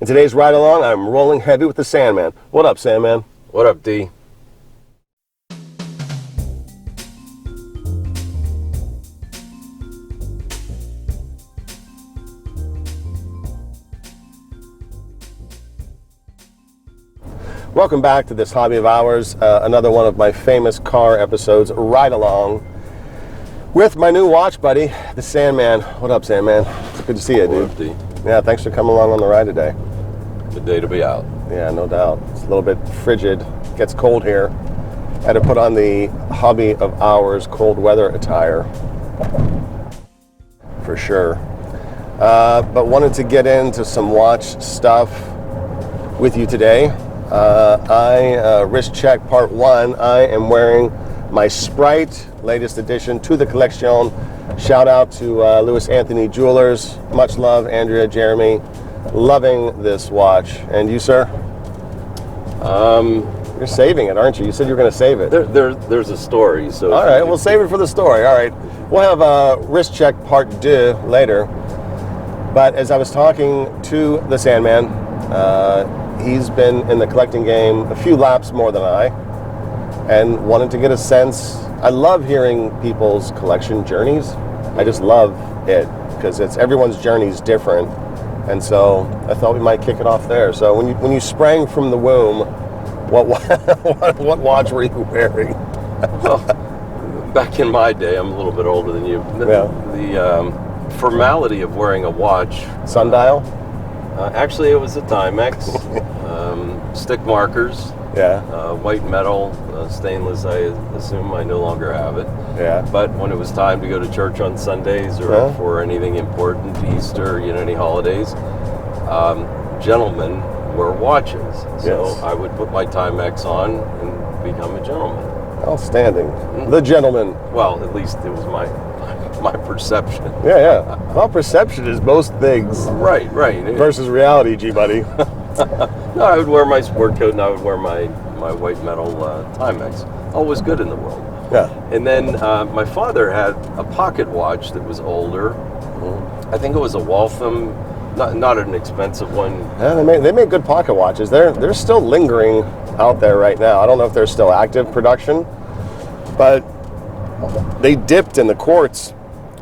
In today's ride along, I'm rolling heavy with the Sandman. What up, Sandman? What up, D? Welcome back to this hobby of ours, another one of my famous car episodes, ride along with my new watch buddy, the Sandman. What up, Sandman? It's good to see you, dude. What up, D? Yeah, thanks for coming along on the ride today. Good day to be out. Yeah, no doubt. It's a little bit frigid. It gets cold here. I had to put on the hobby of ours cold weather attire. For sure. But wanted to get into some watch stuff with you today. Wrist check part 1. I am wearing my Sprite, latest addition to the collection. Shout out to Louis Anthony Jewelers. Much love, Andrea, Jeremy. Loving this watch. And you, sir? You're saving it, aren't you? You said you were going to save it. There's a story. So all right, we'll save it for the story. All right, we'll have a wrist check part 2 later. But as I was talking to the Sandman, he's been in the collecting game a few laps more than I, and wanted to get a sense. I love hearing people's collection journeys. I just love it because everyone's journey is different. And so I thought we might kick it off there. So when you sprang from the womb, what watch were you wearing? Well, back in my day, I'm a little bit older than you. The formality of wearing a watch. Sundial? Actually, it was a Timex. Stick markers. Yeah. White metal, stainless. I assume I no longer have it. Yeah. But when it was time to go to church on Sundays or for anything important, Easter, any holidays, gentlemen wear watches. So Yes. I would put my Timex on and become a gentleman. Outstanding. The gentleman. Well, at least it was my perception. Yeah. Well, perception is most things. Right. Versus reality, G-buddy. No, I would wear my sport coat and I would wear my white metal Timex. Always good in the world. Yeah. And then my father had a pocket watch that was older. I think it was a Waltham, not an expensive one. Yeah, they make good pocket watches. They're still lingering out there right now. I don't know if they're still active production, but they dipped in the quartz.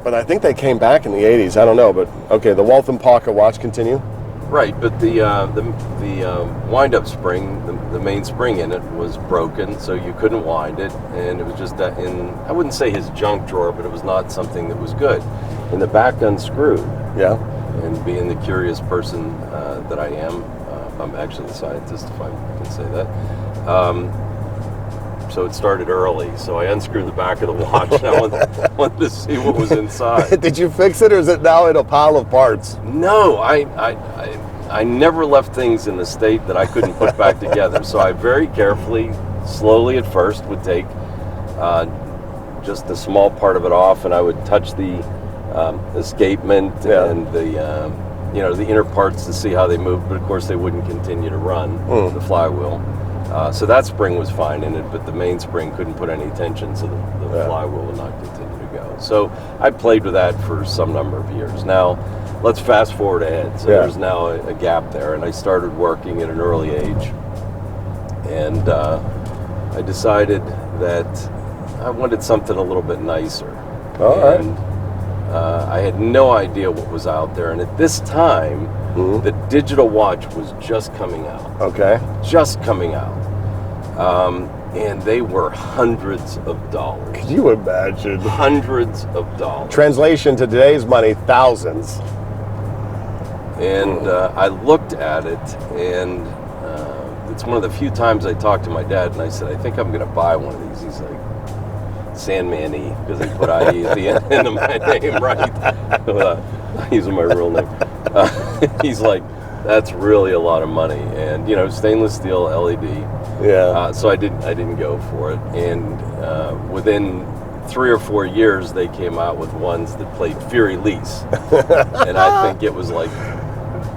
But I think they came back in the 80s. I don't know, but okay, the Waltham pocket watch, continue. Right, but the wind-up spring, the main spring in it was broken, so you couldn't wind it, and it was just I wouldn't say his junk drawer, but it was not something that was good. And the back unscrewed. Yeah. And being the curious person that I am, I'm actually the scientist, if I can say that. So it started early, so I unscrewed the back of the watch, and I wanted to see what was inside. Did you fix it, or is it now in a pile of parts? No, I never left things in a state that I couldn't put back together. So I very carefully, slowly at first, would take just a small part of it off, and I would touch the escapement and the inner parts to see how they moved. But of course, they wouldn't continue to run the flywheel. So that spring was fine in it, but the main spring couldn't put any tension, so the flywheel would not continue to go. So I played with that for some number of years. Now, let's fast forward ahead. So there's now a gap there, and I started working at an early age. And I decided that I wanted something a little bit nicer. All right. I had no idea what was out there, and at this time, the digital watch was just coming out. Okay. Just coming out. And they were hundreds of dollars. Can you imagine? Hundreds of dollars. Translation to today's money, thousands. And I looked at it, and it's one of the few times I talked to my dad, and I said, I think I'm going to buy one of these. He's like, Sandman-y, because they put I-E at the end of my name, right? Using my real name. He's like, that's really a lot of money, and stainless steel LED. Yeah. So I didn't go for it, and within 3 or 4 years, they came out with ones that played Fury Lease, and I think it was like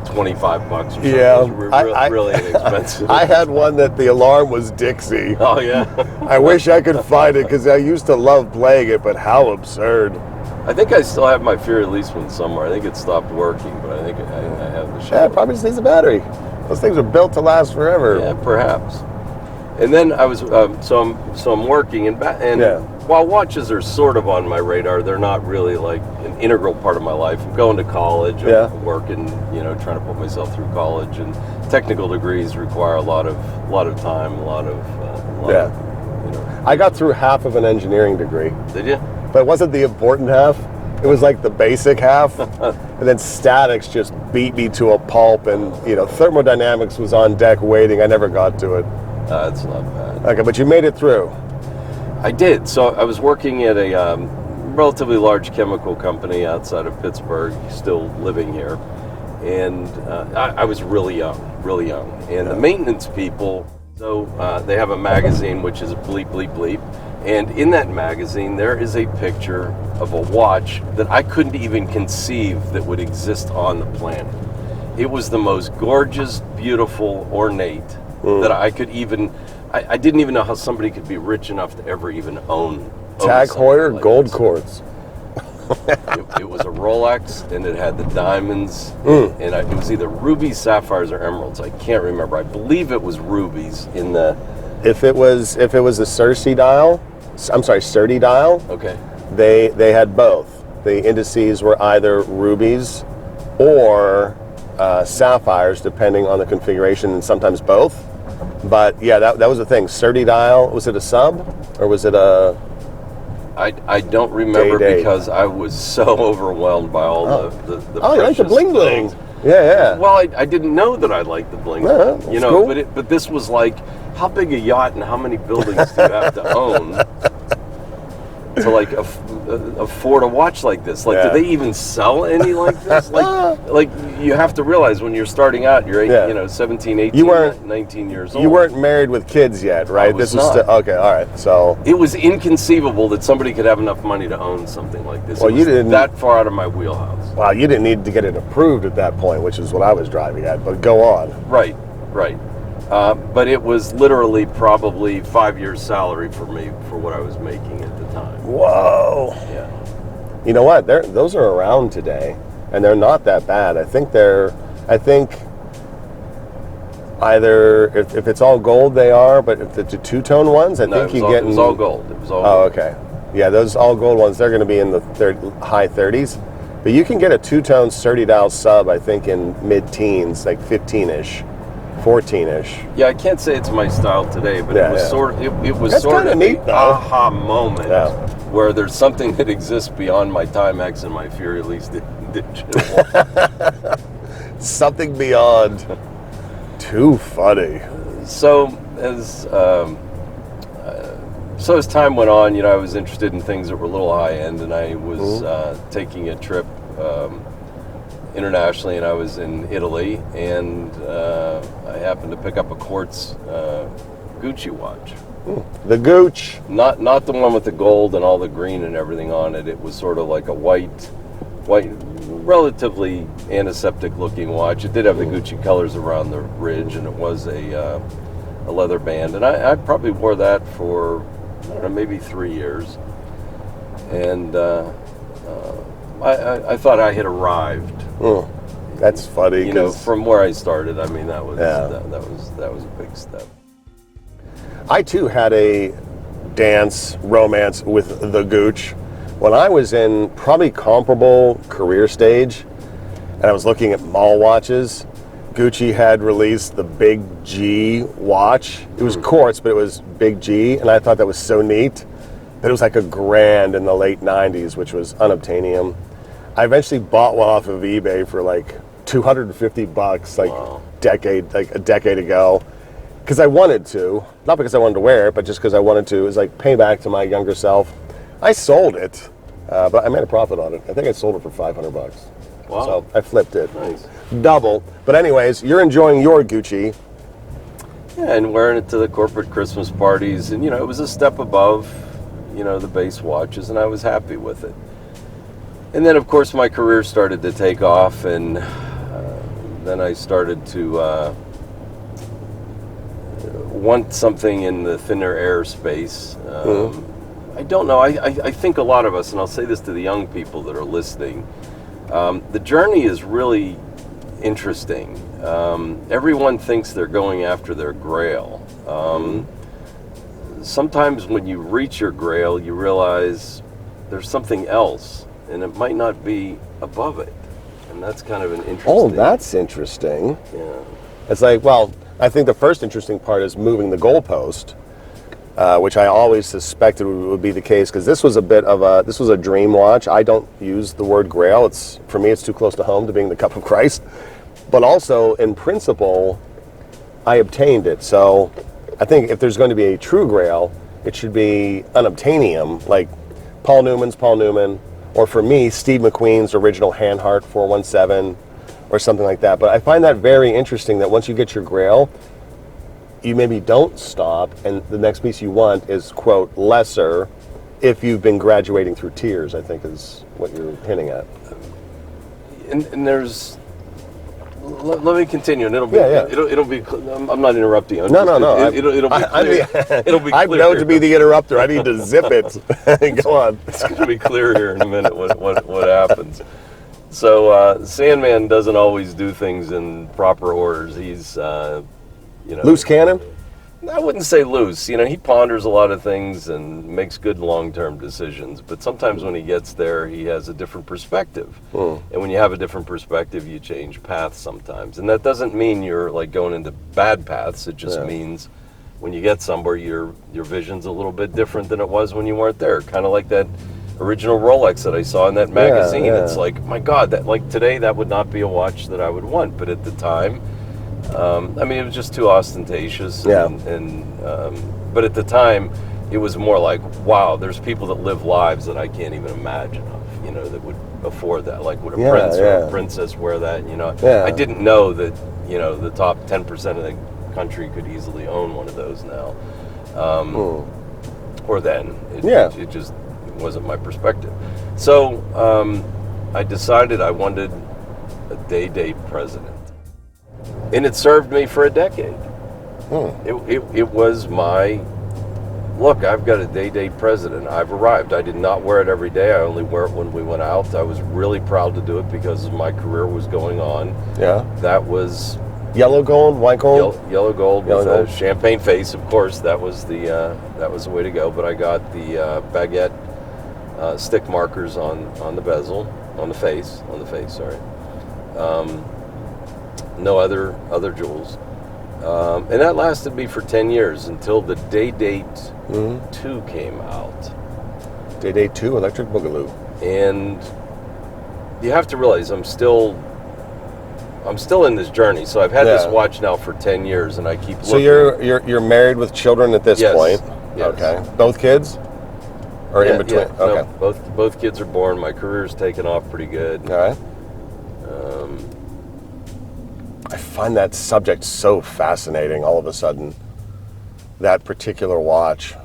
$25 or something. Yeah, it was really inexpensive. I had one that the alarm was Dixie. Oh yeah. I wish I could find it because I used to love playing it, but how absurd. I think I still have my Fury Lease one somewhere. I think it stopped working, but I think I have the Yeah, it probably just needs a battery. Those things are built to last forever. Yeah, perhaps. And then I was so I'm working and while watches are sort of on my radar, they're not really like an integral part of my life. I'm going to college, I'm working, trying to put myself through college, and technical degrees require a lot of time, a lot of I got through half of an engineering degree. Did you? But it wasn't the important half. It was like the basic half. And then statics just beat me to a pulp, and thermodynamics was on deck waiting. I never got to it. That's not bad. Okay, but you made it through. I did. So I was working at a relatively large chemical company outside of Pittsburgh, still living here. And I was really young. And the maintenance people, so they have a magazine, which is Bleep, Bleep, Bleep. And in that magazine, there is a picture of a watch that I couldn't even conceive that would exist on the planet. It was the most gorgeous, beautiful, ornate that I could even... I didn't even know how somebody could be rich enough to ever even own Tag Heuer like gold this. Quartz. It was a Rolex, and it had the diamonds, and it was either rubies, sapphires, or emeralds. I can't remember. I believe it was rubies in the... If it was a Cersei dial, Okay. they had both. The indices were either rubies or sapphires, depending on the configuration, and sometimes both. But yeah, that was the thing. Cersei dial, was it a sub or was it a... I don't remember because I was so overwhelmed by all the Oh, you like the bling bling. things. Yeah. Well, I didn't know that I liked the bling. Yeah, that's cool. But this was like, how big a yacht and how many buildings do you have to own to like afford a watch like this? Like, do they even sell any like this? Like you have to realize when you're starting out, you're 17, 18, 19 years old. You weren't married with kids yet, right? This was still okay. All right, so it was inconceivable that somebody could have enough money to own something like this. Well, you didn't that far out of my wheelhouse. Wow, you didn't need to get it approved at that point, which is what I was driving at. But go on. Right. But it was literally probably 5 years' salary for me for what I was making at the time. Whoa. Yeah. You know what? Those are around today, and they're not that bad. I think either if it's all gold, they are. But if it's the two-tone ones, I think you get. It was all gold. It was all. Oh, okay. Yeah, those all gold ones. They're going to be in the high 30s. But you can get a two-tone Cersei dial sub, I think, in mid-teens, like 15-ish. 14-ish. Yeah, I can't say it's my style today, but it was sort of neat, the though. aha moment where there's something that exists beyond my Timex and my Fury Lease digital. Something beyond. Too funny. So as time went on, I was interested in things that were a little high end, and I was taking a trip internationally, and I was in Italy, and I happened to pick up a quartz Gucci watch. The Gooch. Not the one with the gold and all the green and everything on it. It was sort of like a white, relatively antiseptic looking watch. It did have the Gucci colors around the ridge, and it was a leather band. And I probably wore that for, I don't know, maybe 3 years. And I thought I had arrived. That's funny. From where I started. I mean, that was a big step. I too had a romance with the Gooch when I was in probably comparable career stage, and I was looking at mall watches. Gucci had released the Big G watch. It was quartz, but it was Big G, and I thought that was so neat. But it was like $1,000 in the late 90s, which was unobtainium. I eventually bought one off of eBay for like $250, a decade ago, because I wanted to, not because I wanted to wear it, but just because I wanted to. It was like payback to my younger self. I sold it, but I made a profit on it. I think I sold it for $500. Wow. So I flipped it. Nice. Double. But anyways, you're enjoying your Gucci. Yeah, and wearing it to the corporate Christmas parties, and it was a step above, the base watches, and I was happy with it. And then, of course, my career started to take off, and then I started to want something in the thinner air space. I don't know. I think a lot of us, and I'll say this to the young people that are listening, the journey is really interesting. Everyone thinks they're going after their grail. Sometimes when you reach your grail, you realize there's something else, and it might not be above it. And that's kind of an interesting... Oh, that's interesting. Yeah. It's like, well, I think the first interesting part is moving the goalpost, which I always suspected would be the case, because this was a dream watch. I don't use the word grail. For me, it's too close to home to being the cup of Christ. But also, in principle, I obtained it. So I think if there's going to be a true grail, it should be unobtainium, like Paul Newman's Paul Newman, or for me, Steve McQueen's original Handheart 417, or something like that. But I find that very interesting that once you get your grail, you maybe don't stop, and the next piece you want is, quote, lesser, if you've been graduating through tears, I think is what you're hinting at. And there's... Let me continue, and it'll be. Yeah. It'll be. I'm not interrupting you. No. It'll be clear. It'll be clear. I'm known to be the interrupter. I need to zip it. Go on. It's going to be clear here in a minute what happens. So Sandman doesn't always do things in proper orders. He's Loose cannon? I wouldn't say loose. He ponders a lot of things and makes good long-term decisions. But sometimes when he gets there, he has a different perspective. And when you have a different perspective, you change paths sometimes. And that doesn't mean you're like going into bad paths. It just means when you get somewhere, your vision's a little bit different than it was when you weren't there. Kind of like that original Rolex that I saw in that magazine. Yeah. It's like, my God, that like today that would not be a watch that I would want. But at the time, it was just too ostentatious. But at the time, it was more like, wow, there's people that live lives that I can't even imagine of, that would afford that. Like, would a prince or a princess wear that? I didn't know that, the top 10% of the country could easily own one of those now. Or then. It just wasn't my perspective. So I decided I wanted a day-date president. And it served me for a decade. It was my, look, I've got a day-date president. I've arrived. I did not wear it every day. I only wear it when we went out. I was really proud to do it because my career was going on. Yeah. That was... Yellow gold, white gold? Yellow gold with a champagne face, of course. That was the way to go. But I got the baguette stick markers on the bezel, on the face, sorry. No other jewels. And that lasted me for 10 years until the Day-Date 2 came out. Day-Date 2, Electric Boogaloo. And you have to realize I'm still in this journey. So I've had this watch now for 10 years, and I keep looking. So you're married with children at this point? Yes. Okay. Both kids? Or in between? Yeah. Okay. No, both kids are born. My career's taken off pretty good. All right. I find that subject so fascinating all of a sudden, that particular watch.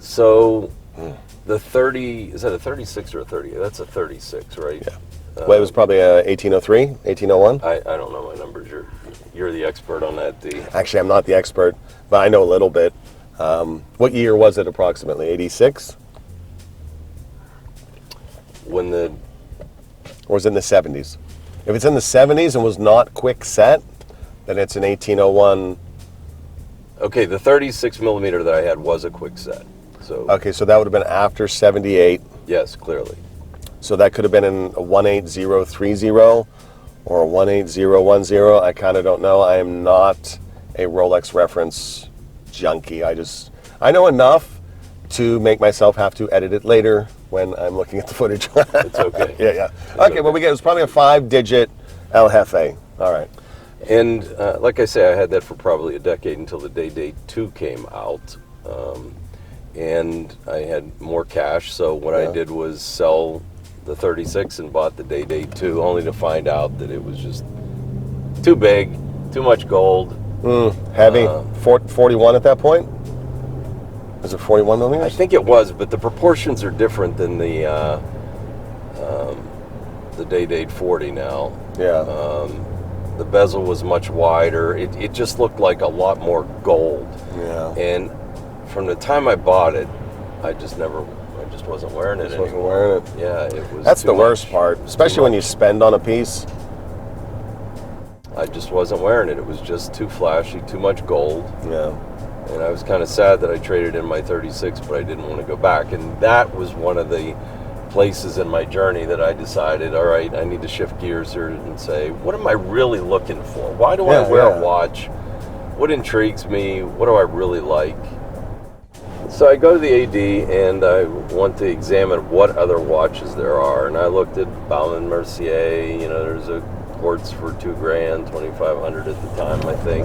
So, the 30, is that a 36 or a 30? That's a 36, right? Yeah. Well, it was probably a 1803, 1801? I don't know my numbers. You're the expert on that, D. Actually, I'm not the expert, but I know a little bit. What year was it approximately? 86? Or was it in the 70s? If it's in the 70s and was not quick set, then it's an 1801. Okay, the 36 millimeter that I had was a quick set. So okay, so that would have been after 78. Yes, clearly. So that could have been in a 18030 or a 18010. I kind of don't know. I am not a Rolex reference junkie. I know enough to make myself have to edit it later when I'm looking at the footage. It's okay. Yeah. Okay, well, it was probably a 5-digit El Jefe. All right. And like I say, I had that for probably a decade until the Day-Date 2 came out. And I had more cash, so what I did was sell the 36 and bought the Day-Date 2, only to find out that it was just too big, too much gold. Heavy. 41 at that point? Was it 41 millimeters? I think it was, but the proportions are different than the Day-Date 40 now. Yeah. The bezel was much wider. It just looked like a lot more gold. Yeah. And from the time I bought it, I just wasn't wearing it anymore. Wasn't wearing it. Yeah, it was. That's the worst part, especially when you spend on a piece. I just wasn't wearing it. It was just too flashy, too much gold. Yeah. And I was kind of sad that I traded in my 36, but I didn't want to go back. And that was one of the places in my journey that I decided, all right, I need to shift gears here and say, what am I really looking for? Why do I wear a watch? What intrigues me? What do I really like? So I go to the AD and I want to examine what other watches there are. And I looked at Baume & Mercier, you know, there's a quartz for $2,000, $2,500 at the time, I think.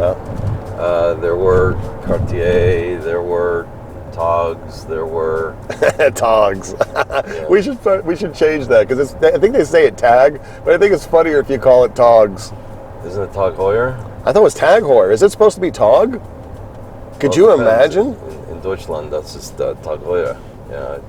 There were Cartier, there were Togs, there were Togs. Yeah. We should change that because I think they say it Tag, but I think it's funnier if you call it Togs. Isn't it Tag Heuer? I thought it was Tag Heuer. Is it supposed to be Tog? Could you imagine? In Deutschland, that's just Tag Heuer. Yeah.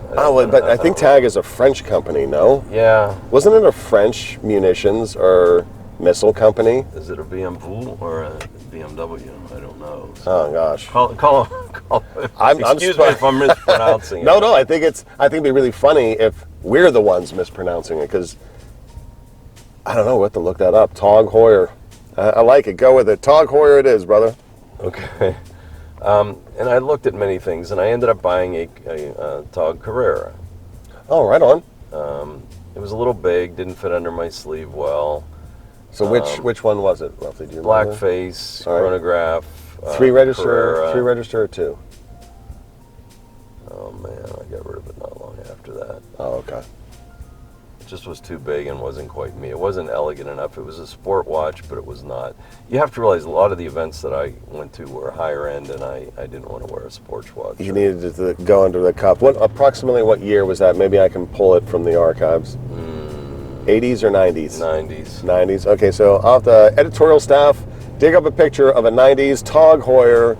I think Tag is a French company. No. Yeah. Wasn't it a French munitions or missile company? Is it a BMW or a BMW? I don't know. So Oh gosh. call excuse me if I'm mispronouncing it. No. I think it'd be really funny if we're the ones mispronouncing it because I don't know. We'll have to look that up. Tag Heuer. I like it. Go with it. Tag Heuer it is, brother. Okay. And I looked at many things, and I ended up buying a Tag Carrera. Oh, right on. It was a little big, didn't fit under my sleeve well. So which one was it roughly? Do you Black remember? face, chronograph. Three register or two? Oh man, I got rid of it not long after that. Oh, okay. It just was too big and wasn't quite me. It wasn't elegant enough. It was a sport watch, but it was not. You have to realize a lot of the events that I went to were higher end, and I didn't want to wear a sports watch. You needed to go under the cup. Approximately what year was that? Maybe I can pull it from the archives. 80s or 90s? 90s. 90s. Okay, so off the editorial staff, dig up a picture of a 90s Tag Heuer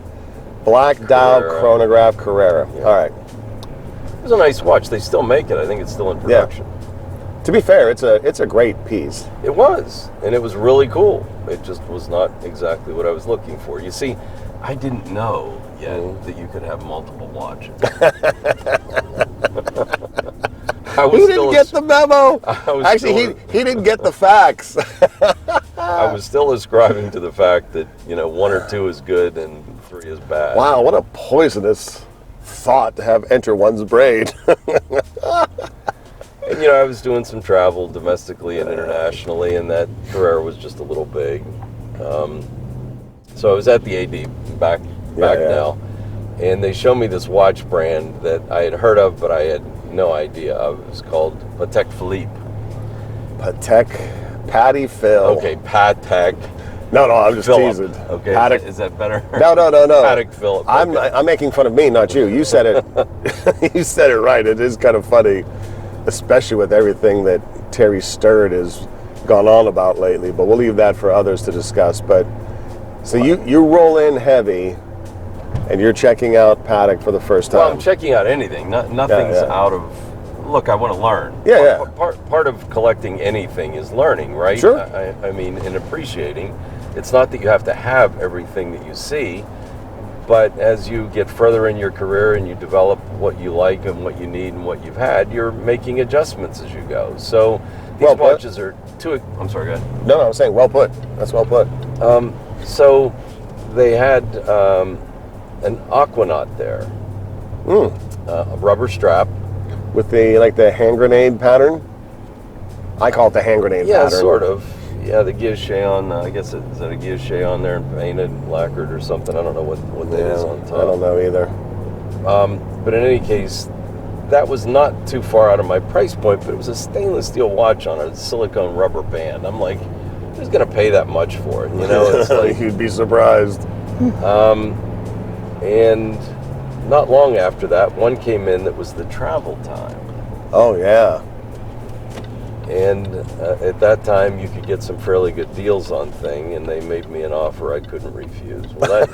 black dial chronograph Carrera. Yeah. All right. It was a nice watch. They still make it. I think it's still in production. Yeah. To be fair, it's a great piece. It was, and it was really cool. It just was not exactly what I was looking for. You see, I didn't know yet that you could have multiple watches. He didn't get the memo. Actually, he didn't get the facts. I was still ascribing to the fact that, one or two is good and three is bad. Wow, what a poisonous thought to have enter one's brain. And, I was doing some travel domestically and internationally, and that Carrera was just a little big. So I was at the AD back now, and they showed me this watch brand that I had heard of, but I had no idea of. It was called Patek Philippe. Patty Phil. Okay, Patek. No, I'm just Philip. teasing. Okay, Patek. is that better? No. Patek Philip. Okay. I'm making fun of me, not you. You said it. You said it right. It is kind of funny, especially with everything that Terry Sturd has gone on about lately. But we'll leave that for others to discuss. But so you roll in heavy, and you're checking out Patek for the first time. Well, I'm checking out anything. Nothing's out of. Look, I want to learn. Part of collecting anything is learning, right? Sure. I mean, in appreciating, it's not that you have to have everything that you see, but as you get further in your career and you develop what you like and what you need and what you've had, you're making adjustments as you go. So these watches are too. I'm sorry, go ahead. No, I'm saying well put. That's well put. So they had an Aquanaut there, a rubber strap. With the hand grenade pattern? I call it the hand grenade pattern. Yeah, sort of. Yeah, the guilloche on, I guess, is that a guilloche on there and painted, lacquered or something? I don't know what that is on top. I don't know either. But in any case, that was not too far out of my price point, but it was a stainless steel watch on a silicone rubber band. I'm like, who's going to pay that much for it? It's like... You'd be surprised. And... not long after that, one came in that was the travel time. Oh, yeah. And at that time, you could get some fairly good deals on thing, and they made me an offer I couldn't refuse. Well,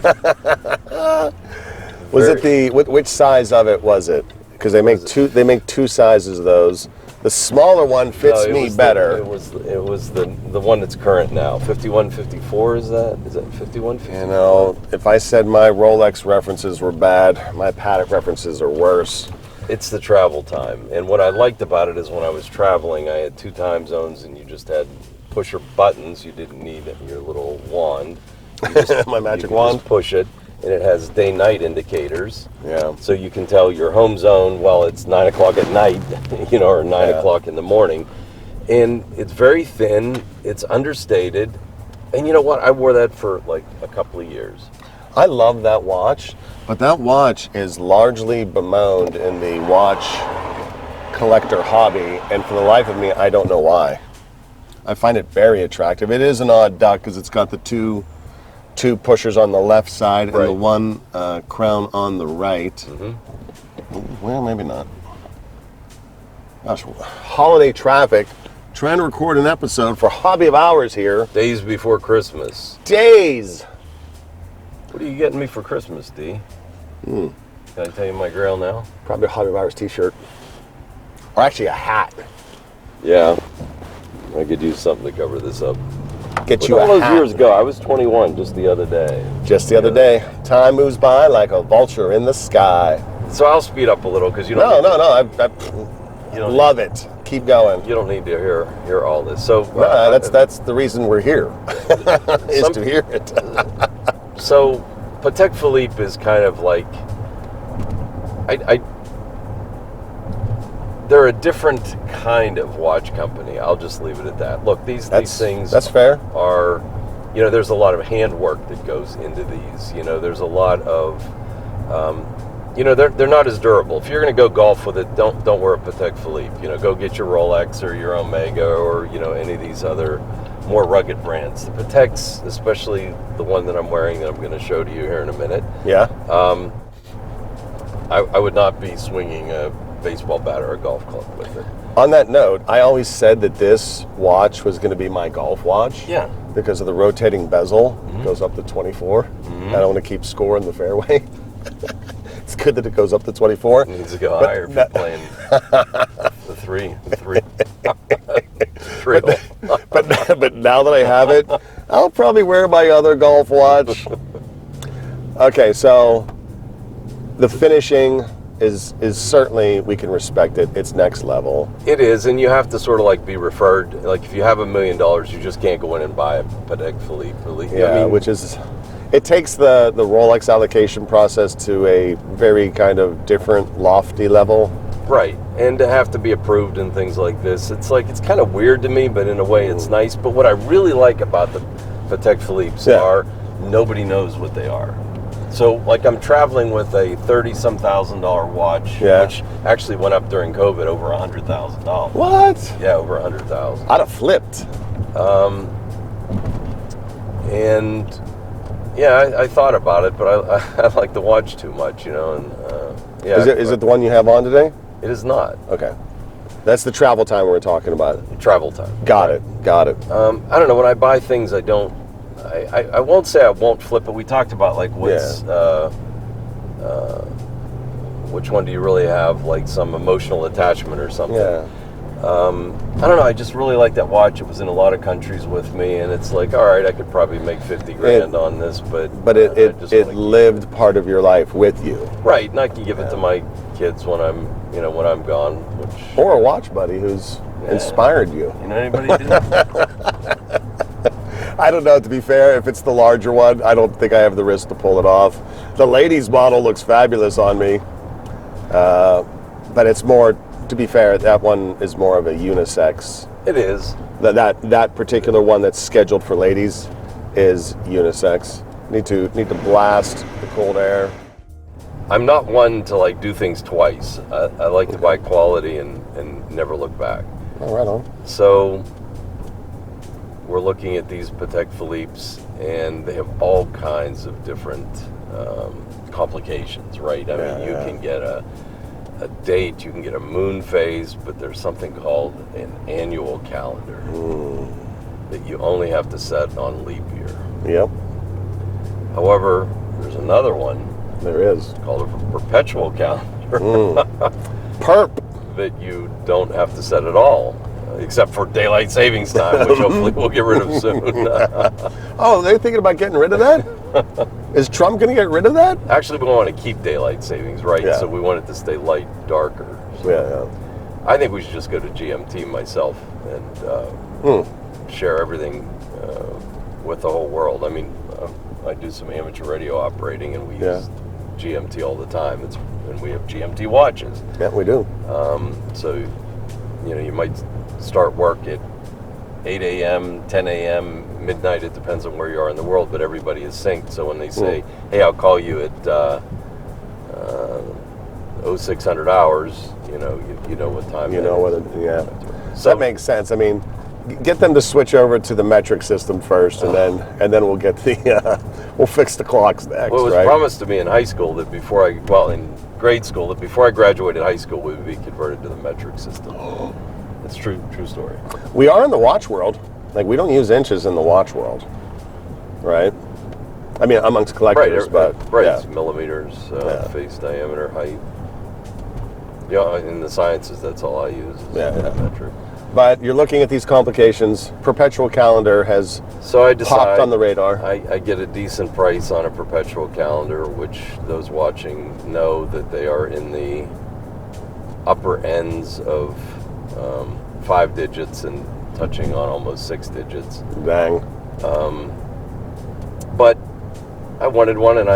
was it which size of it was it? Because they make two sizes of those. The smaller one fits me better. It was the one that's current now. 5154 is that? Is that 5154? If I said my Rolex references were bad, my Patek references are worse. It's the travel time. And what I liked about it is when I was traveling, I had 2 time zones, and you just had pusher buttons. You didn't need your little wand. You just, My magic you could wand. just push it, and it has day-night indicators. Yeah. So you can tell your home zone while it's 9 o'clock at night, or 9 o'clock in the morning. And it's very thin. It's understated. And you know what? I wore that for like a couple of years. I love that watch, but that watch is largely bemoaned in the watch collector hobby, and for the life of me, I don't know why. I find it very attractive. It is an odd duck because it's got the two pushers on the left side and the one crown on the right. Mm-hmm. Well, maybe not. Gosh, holiday traffic. Trying to record an episode for Hobby of Hours here. Days before Christmas. Days! What are you getting me for Christmas, D? Can I tell you my grail now? Probably a Hobby of Hours t-shirt. Or actually a hat. Yeah. I could use something to cover this up. Get you all a those hat. years ago, I was 21 just the other day. Just the other day. Time moves by like a vulture in the sky. So I'll speed up a little because you don't. I love it. Keep going. You don't need to hear all this. So that's the reason we're here, is to hear it. So Patek Philippe is kind of like they're a different kind of watch company. I'll just leave it at that. Look, these things that's fair. Are there's a lot of handwork that goes into these. There's a lot of they're not as durable. If you're going to go golf with it, don't wear a Patek Philippe. Go get your Rolex or your Omega or any of these other more rugged brands. The Pateks, especially the one that I'm wearing that I'm going to show to you here in a minute. Yeah. I would not be swinging a baseball bat or a golf club with it. On that note, I always said that this watch was going to be my golf watch. Yeah. Because of the rotating bezel. It goes up to 24. I don't want to keep score in the fairway. It's good that it goes up to 24. It needs to go higher if you're playing the three hole. But now that I have it, I'll probably wear my other golf watch. Okay, so the finishing is certainly, we can respect it. It's next level. It is, and you have to sort of like be referred. Like if you have $1 million, you just can't go in and buy a Patek Philippe. Yeah, which is, it takes the Rolex allocation process to a very kind of different, lofty level. Right, and to have to be approved and things like this, it's kind of weird to me, but in a way it's nice. But what I really like about the Patek Philippe's are nobody knows what they are. So, like, I'm traveling with a $30-some thousand watch, which actually went up during COVID over $100,000. What? Yeah, over $100,000. I'd have flipped. And yeah, I thought about it, but I like the watch too much, And Is it the one you have on today? It is not. Okay, that's the travel time we're talking about. Travel time. Got it. I don't know. When I buy things, I don't. I won't say I won't flip it. We talked about like what's which one do you really have like some emotional attachment or something. Yeah. I don't know. I just really like that watch. It was in a lot of countries with me, and it's like, all right, I could probably make 50 grand on this, but it lived part of your life with you. Right, and I can give it to my kids when I'm gone. Or a watch buddy who's inspired you. Anybody do that? I don't know, to be fair, if it's the larger one, I don't think I have the wrist to pull it off. The ladies model looks fabulous on me, but it's more, to be fair, that one is more of a unisex. It is. That particular one that's scheduled for ladies is unisex. Need to blast the cold air. I'm not one to like do things twice. I like to buy quality and never look back. Oh, right on. So we're looking at these Patek Philippe's, and they have all kinds of different complications, right? I mean, you can get a date, you can get a moon phase, but there's something called an annual calendar that you only have to set on leap year. Yep. However, there's another one. There is. Called a perpetual calendar. Perp. That you don't have to set at all, except for daylight savings time, which hopefully we'll get rid of soon. Oh, they're thinking about getting rid of that? Is Trump going to get rid of that? Actually, we want to keep daylight savings, right? Yeah. So we want it to stay light, darker. So Yeah. I think we should just go to GMT myself and share everything with the whole world. I mean, I do some amateur radio operating, and we use GMT all the time. And we have GMT watches. Yeah, we do. So, you might start work at 8 a.m., 10 a.m., midnight. It depends on where you are in the world, but everybody is synced. So when they say, "Hey, I'll call you at 0600 hours," you know what time. You know what? So that makes sense. I mean, get them to switch over to the metric system first, and then we'll get we'll fix the clocks next. Well, it was right? promised to me in high school that in grade school, that before I graduated high school, we would be converted to the metric system. It's true story. We are in the watch world. Like, we don't use inches in the watch world, right? I mean, amongst collectors, it's millimeters, face diameter, height. Yeah, in the sciences, that's all I use is metric. But you're looking at these complications. Perpetual calendar has popped on the radar. I get a decent price on a perpetual calendar, which those watching know that they are in the upper ends of 5 digits and touching on almost 6 digits. Dang. But I wanted one, and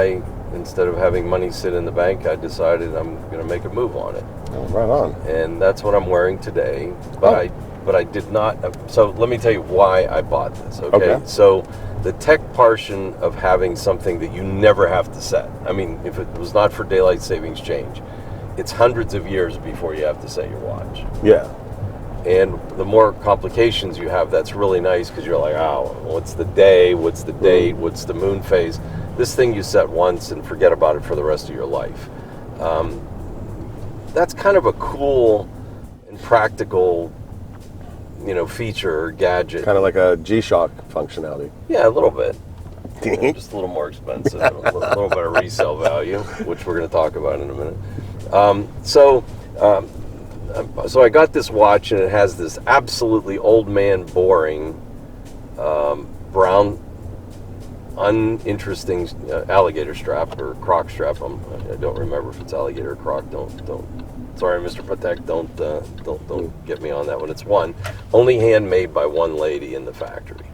instead of having money sit in the bank, I decided I'm going to make a move on it. Oh, right on. And that's what I'm wearing today. But I did not. So let me tell you why I bought this. Okay. So the tech portion of having something that you never have to set. I mean, if it was not for daylight savings change, it's hundreds of years before you have to set your watch. Yeah. And the more complications you have, that's really nice, because you're like, oh, what's the day? What's the date? What's the moon phase? This thing you set once and forget about it for the rest of your life. That's kind of a cool and practical, feature or gadget. Kind of like a G-Shock functionality. Yeah, a little bit. Just a little more expensive, a little better resale value, which we're going to talk about in a minute. So I got this watch, and it has this absolutely old man boring brown, uninteresting alligator strap or croc strap. I don't remember if it's alligator or croc. Don't. Sorry, Mr. Patek. Don't get me on that one. It's only handmade by one lady in the factory.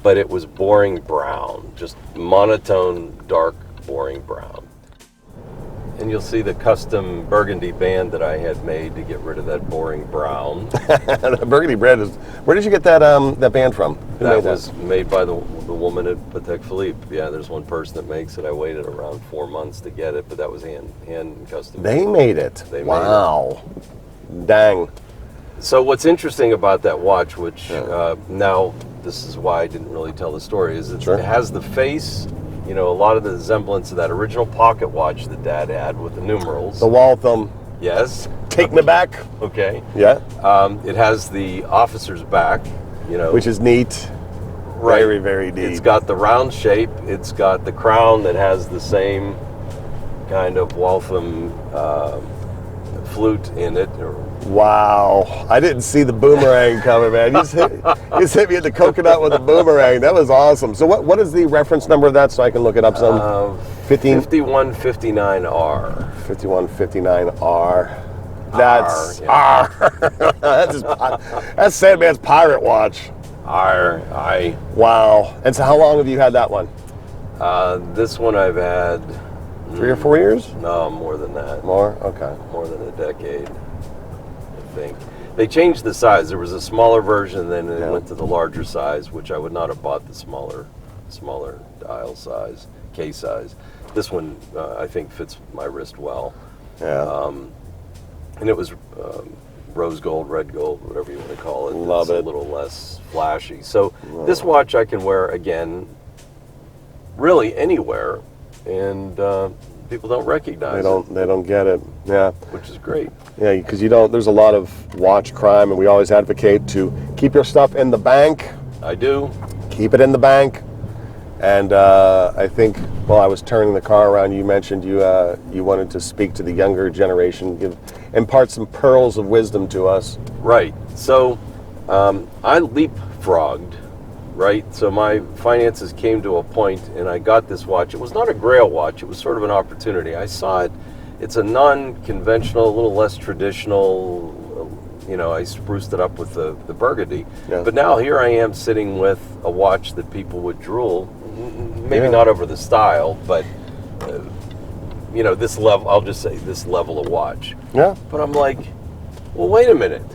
But it was boring brown, just monotone, dark, boring brown. And you'll see the custom burgundy band that I had made to get rid of that boring brown. The burgundy band is. Where did you get that band from? That was made by the woman at Patek Philippe. Yeah, there's one person that makes it. I waited around 4 months to get it, but that was hand custom. They made it. Wow. Dang. So what's interesting about that watch, which now this is why I didn't really tell the story, is it has the face. A lot of the resemblance of that original pocket watch that Dad had with the numerals. The wall thumb. Yes. Take me back. Okay. Yeah. It has the officer's back, which is neat. Right. Very, very neat. It's got the round shape. It's got the crown that has the same kind of Waltham flute in it. Wow. I didn't see the boomerang coming, man. You just hit me in the coconut with a boomerang. That was awesome. So what is the reference number of that, so I can look it up some? 5159R. 5159R. That's that's Sandman's pirate watch. Aye. Wow. And so how long have you had that one? This one I've had 3 or 4 years? No, more than that. More? Okay. More than a decade, I think. They changed the size. There was a smaller version, then it went to the larger size, which I would not have bought the smaller dial size, case size. This one, I think, fits my wrist well. Yeah. And it was rose gold, red gold, whatever you want to call it. Love it. A little less flashy. So this watch I can wear, again, really anywhere, and people don't recognize it. They don't get it. Yeah. Which is great. Yeah, because there's a lot of watch crime, and we always advocate to keep your stuff in the bank. I do. Keep it in the bank. And I think while I was turning the car around, you mentioned you wanted to speak to the younger generation, impart some pearls of wisdom to us. Right. So I leapfrogged right? So my finances came to a point, and I got this watch. It was not a grail watch. It was sort of an opportunity. I saw it. It's a non-conventional, a little less traditional. I spruced it up with the burgundy. Yeah. But now here I am sitting with a watch that people would drool. Maybe not over the style, but this level. I'll just say this level of watch. Yeah. But I'm like, well, wait a minute.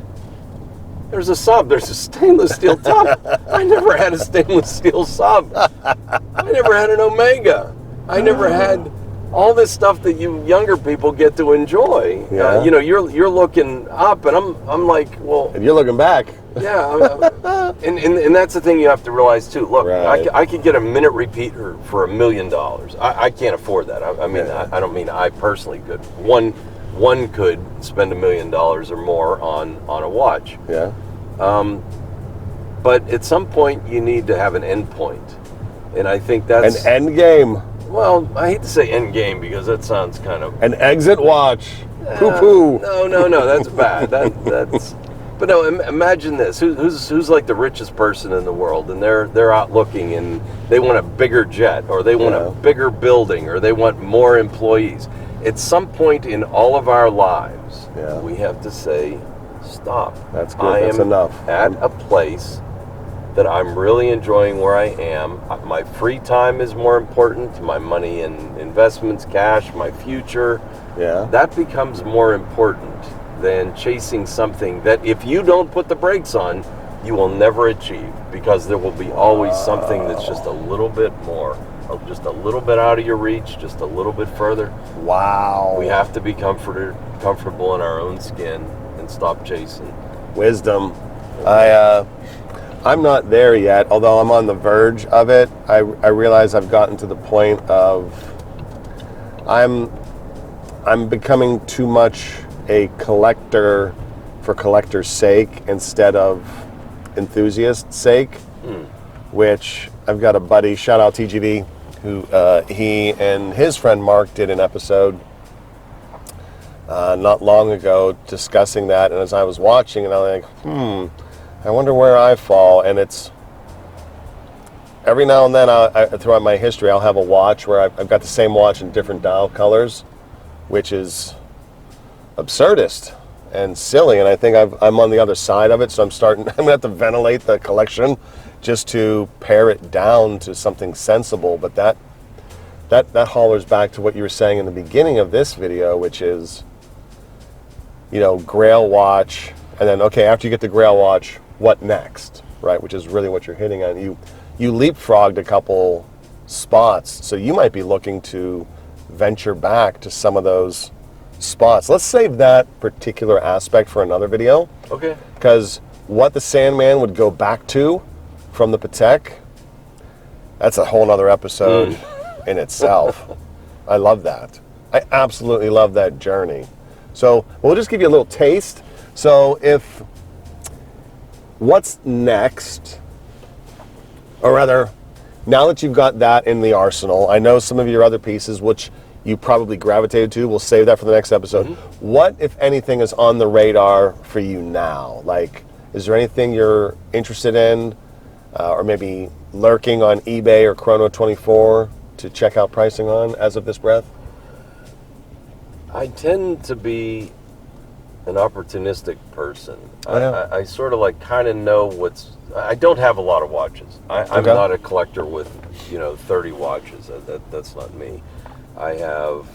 There's a sub. There's a stainless steel top. I never had a stainless steel sub. I never had an Omega. I never had all this stuff that you younger people get to enjoy. Yeah. You're looking up, and I'm like, well. And you're looking back. Yeah. And that's the thing you have to realize too. Look, right. I could get a minute repeater for $1 million. I can't afford that. I don't mean I personally could. One could spend $1 million or more on a watch. Yeah. But at some point you need to have an end point, and I think that's an end game. Well, I hate to say end game because that sounds kind of an exit watch. Poo poo. No, that's bad. That's. But no, imagine this. Who's like the richest person in the world, and they're out looking, and they want a bigger jet, or they want a bigger building, or they want more employees. At some point in all of our lives, we have to say, stop. That's good. That's enough. At a place that I'm really enjoying where I am. My free time is more important. My money in investments, cash, my future. Yeah. That becomes more important than chasing something that if you don't put the brakes on, you will never achieve, because there will be always something that's just a little bit more, just a little bit out of your reach, just a little bit further. Wow. We have to be comfortable in our own skin and stop chasing. Wisdom. I'm not there yet, although I'm on the verge of it. I realize I've gotten to the point of I'm becoming too much a collector for collector's sake instead of enthusiast's sake, which I've got a buddy, shout out TGV, who he and his friend Marc did an episode not long ago discussing that, and as I was watching it, I'm like, I wonder where I fall. And it's every now and then throughout my history I'll have a watch where I've got the same watch in different dial colors, which is absurdist and silly, and I think I'm on the other side of it, so I'm gonna have to ventilate the collection just to pare it down to something sensible. But that hollers back to what you were saying in the beginning of this video, which is, grail watch, and then after you get the grail watch, what next, right? Which is really what you're hitting on. You leapfrogged a couple spots, so you might be looking to venture back to some of those spots. Let's save that particular aspect for another video. Okay. Because what the Sandman would go back to from the Patek, that's a whole nother episode in itself. I love that. I absolutely love that journey. So we'll just give you a little taste. So what's next, or rather, now that you've got that in the arsenal, I know some of your other pieces, which you probably gravitated to, we'll save that for the next episode. What, if anything, is on the radar for you now? Like, is there anything you're interested in, or maybe lurking on eBay or Chrono24 to check out pricing on as of this breath? I tend to be an opportunistic person. I sort of kind of know I don't have a lot of watches. I'm not a collector with 30 watches. That's not me. I have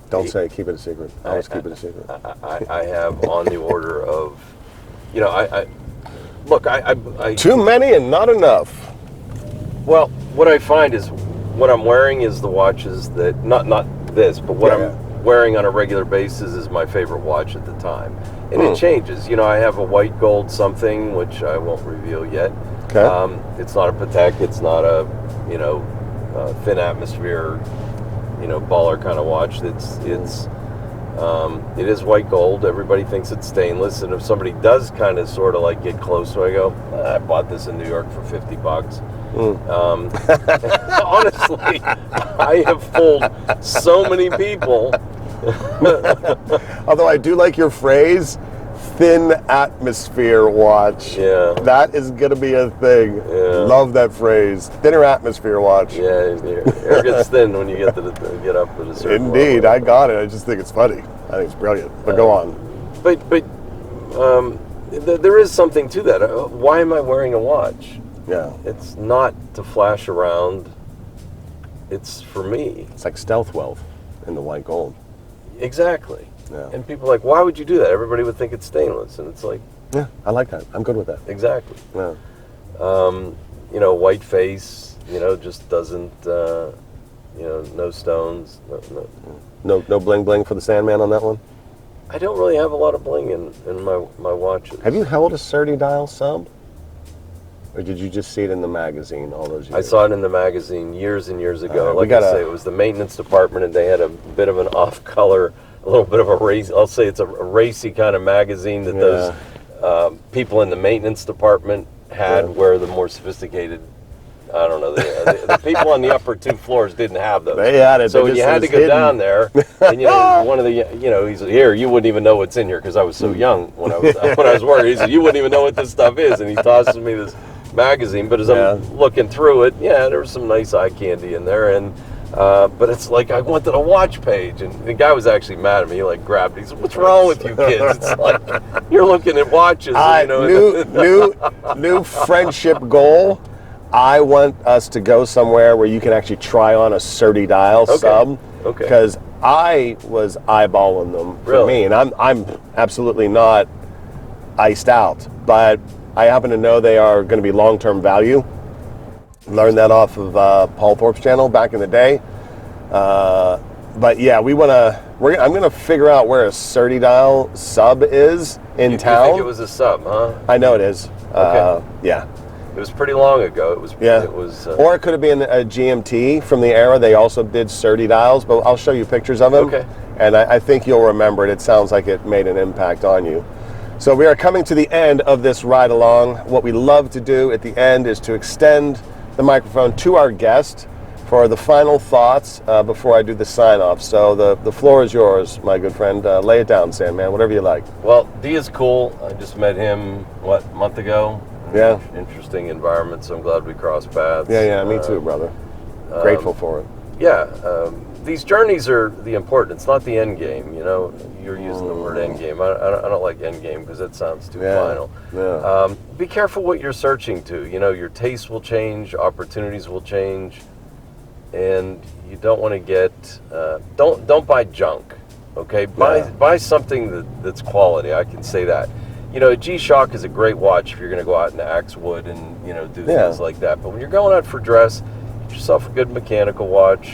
Don't say it, keep it a secret. Always keep it a secret. I have on the order of, I too many and not enough. Well, what I find is what I'm wearing is the watches that, not this, but what I'm wearing on a regular basis is my favorite watch at the time. And it changes. I have a white gold something, which I won't reveal yet. Okay. It's not a Patek, it's not a, thin atmosphere, baller kind of watch. It is white gold. Everybody thinks it's stainless, and if somebody does kind of sort of get close, so I go, I bought this in New York for $50. Honestly, I have fooled so many people. Although I do like your phrase, thin atmosphere watch. Yeah. That is going to be a thing. Yeah. Love that phrase. Thinner atmosphere watch. Yeah, your hair gets thin when you get up at a certain Indeed, level. I got it. I just think it's funny. I think it's brilliant. But go on. But there is something to that. Why am I wearing a watch? Yeah. It's not to flash around. It's for me. It's like stealth wealth in the white gold. Exactly. Yeah. And people are like, why would you do that? Everybody would think it's stainless. And it's like, Yeah, I like that. I'm good with that. exactly. Yeah. White face, just doesn't, no stones. No bling bling for the Sandman on that one? I don't really have a lot of bling in my watches. Have you held a 30 dial sub? Or did you just see it in the magazine all those years? I saw it in the magazine years and years ago. We I say, it was the maintenance department, and they had a bit of an off-color, a little bit of a race. I'll say it's a racy kind of magazine that those people in the maintenance department had, where the more sophisticated, I don't know, the people on the upper two floors didn't have those. They had it. So when you had to go down there, and one of the, he said, here, you wouldn't even know what's in here, because I was so young when I was working. He said, you wouldn't even know what this stuff is, and he tosses me this magazine. But as I'm looking through it, there was some nice eye candy in there, and but it's like I wanted a watch page, and the guy was actually mad at me. He grabbed it. He said, "What's wrong with you kids? It's like you're looking at watches." New friendship goal. I want us to go somewhere where you can actually try on a 30 dial sub. Okay. Because I was eyeballing them for me, and I'm absolutely not iced out, but I happen to know they are going to be long-term value. Learned that off of Paul Thorpe's channel back in the day. But yeah, I'm going to figure out where a 30 dial sub is in town. You think it was a sub, huh? I know it is. Okay. Yeah. It was pretty long ago. It was. Yeah. It was. Or it could have been a GMT from the era. They also did 30 dials, but I'll show you pictures of them. Okay. And I think you'll remember it. It sounds like it made an impact on you. So we are coming to the end of this ride along. What we love to do at the end is to extend the microphone to our guest for the final thoughts before I do the sign off. So the floor is yours, my good friend. Lay it down, Sandman, whatever you like. Well, D is cool. I just met him, a month ago? Yeah. Interesting environment, so I'm glad we crossed paths. Yeah, me too, brother. Grateful for it. Yeah, these journeys are the important. It's not the end game, You're using the word end game. I don't like end game because that sounds too final. Yeah. Be careful what you're searching to. Your tastes will change, opportunities will change, and you don't want to get. Don't buy junk. Okay, buy something that's quality. I can say that. A G-Shock is a great watch if you're going to go out into axe wood and do things like that. But when you're going out for dress, get yourself a good mechanical watch.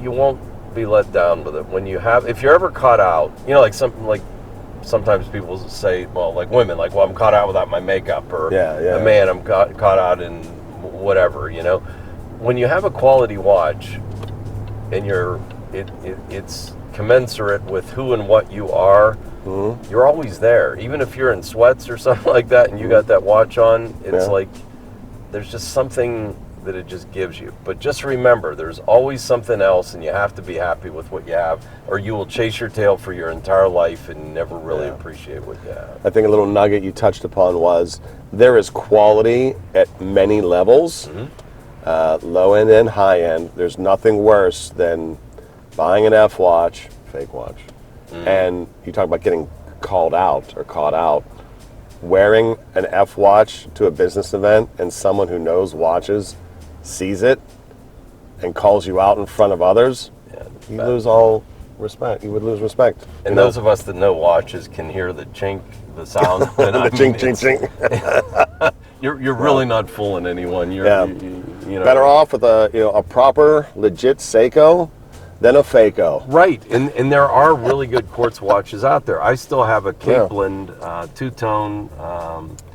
You won't be let down with it. If you're ever caught out, sometimes people say, like women, I'm caught out without my makeup, or a man, I'm caught out in whatever. When you have a quality watch and it's commensurate with who and what you are, you're always there. Even if you're in sweats or something like that and you got that watch on, it's like there's just something that it just gives you. But just remember, there's always something else, and you have to be happy with what you have, or you will chase your tail for your entire life and never really appreciate what you have. I think a little nugget you touched upon was there is quality at many levels, low end and high end. There's nothing worse than buying an F watch, fake watch, and you talk about getting called out or caught out. Wearing an F watch to a business event and someone who knows watches sees it and calls you out in front of others, you lose all respect. You would lose respect. And those of us that know watches can hear the chink, the sound. The chink, chink, chink. You're really not fooling anyone. You're better off with a proper, legit Seiko than a Faco. Right, and there are really good quartz watches out there. I still have a Capeland two-tone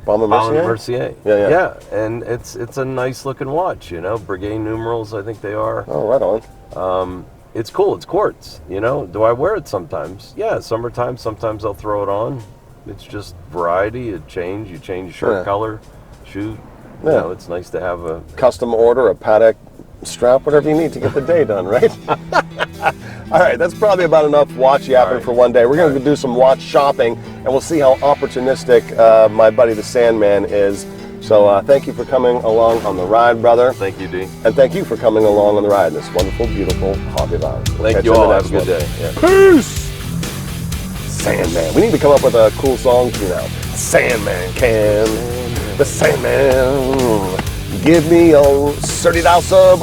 Mercier? Yeah, and it's a nice looking watch. Brigade numerals, I think they are. Oh, right on. It's cool. It's quartz. Do I wear it sometimes? Yeah, summertime. Sometimes I'll throw it on. It's just variety. You change shirt color, shoe. It's nice to have a custom order a Patek strap whatever you need to get the day done, right? All right, that's probably about enough watch yapping for one day. We're going to do some watch shopping, and we'll see how opportunistic my buddy the Sandman is. So thank you for coming along on the ride, brother. Thank you, D. And thank you for coming along on the ride in this wonderful, beautiful hobby of ours. Thank you all. Have a good day. Yeah. Peace! Sandman. We need to come up with a cool song too now. Sandman can. The Sandman. Give me a $30 sub.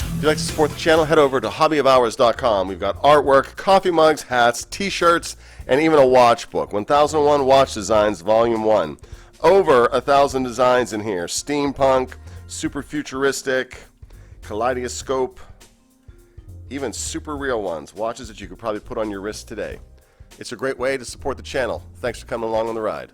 If you'd like to support the channel, head over to hobbyofhours.com. We've got artwork, coffee mugs, hats, t-shirts, and even a watch book. 1001 Watch Designs, Volume 1. Over 1,000 designs in here. Steampunk, super futuristic, kaleidoscope, even super real ones. Watches that you could probably put on your wrist today. It's a great way to support the channel. Thanks for coming along on the ride.